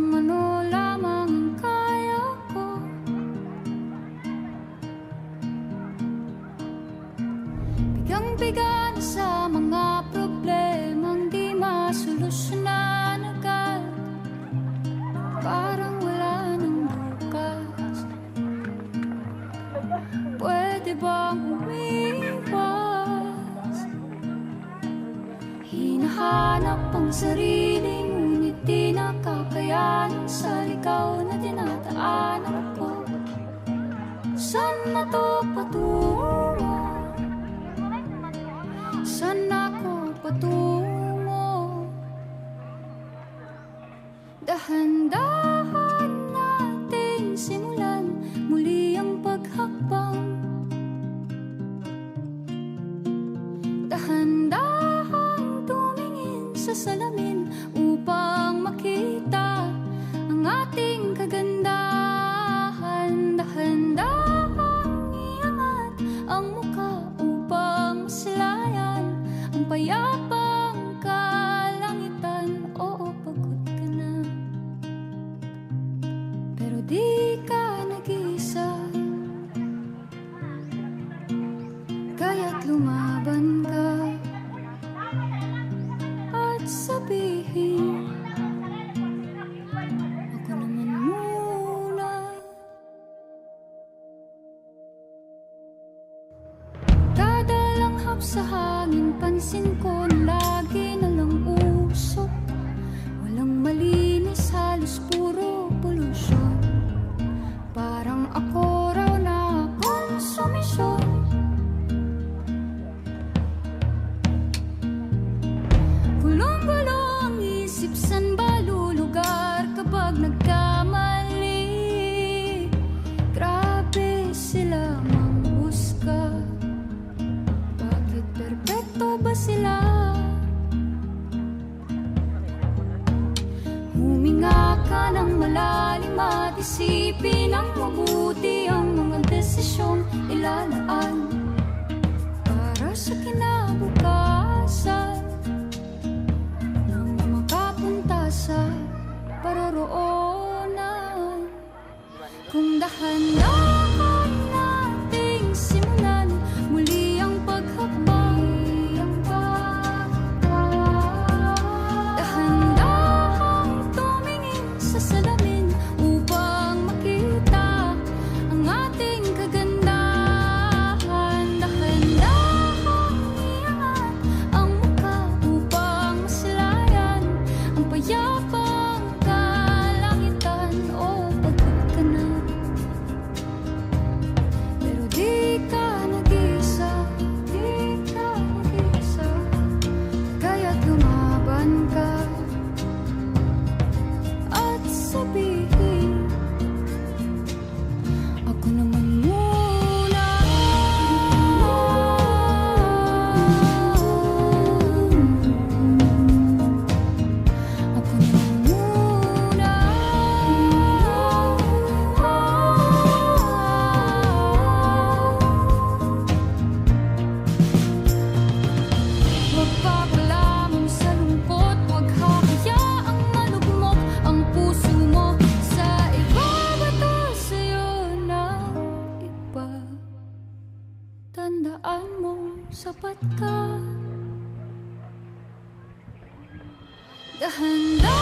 kung ano lamang ang kaya ko. Bigang-biga na sa mga problemang di masolusyonan agad. Parang wala nang bukas. Pwede bang umiwas? Hinahanap ang sarili, ngunit di nakakayanan sa ligaw na dinadaanan ko. Saan na to patungo? Saan ako patungo? Dahan-dahan nating simulan muli ang paghakbang. Dahan-dahan tumingin sa salamin upang makita ang ating kagandahan. Dahan-dahan iangat ang mukha upang masilayan ang payapang kalangitan. Oo, pagod ka na, pero di ka nag-iisa. Kaya't lumaban ka at sabihin, ako naman muna. Kadalanghap sa hangin, pansin ko na lagi na lang usok. Walang malinis, halos puro polusyon. Parang ako raw na konsumisyon. Gulong-gulo ang isip, san ba lulugar kapag nagkamali? Grabe sila manghusga. Bakit perpekto ba sila? Huminga ka ng malalim at isipin ang mabuti ang mga desisyong ilalaan para sa kinabukasan nang makapunta sa paroroonan. Kung dahan-dahan nating simulan muli ang paghakbang. Dahan-dahan tumingin sa salamin upang makita ang ating kagandahan. Dahan-dahan iangat ang mukha upang masilayan ang payapang kalangitan. O pagod ka na, pero di ka nag-iisa. Di ka nag-iisa. Kaya't lumaban ka at sabihin, ako naman muna. Ako naman muna. Huwag papalamon sa lungkot, huwag hahayaang malugmok ang puso mo sa iba. Bato sa'yo ng iba. Tandaan mo, sapat ka. Dahan-dahan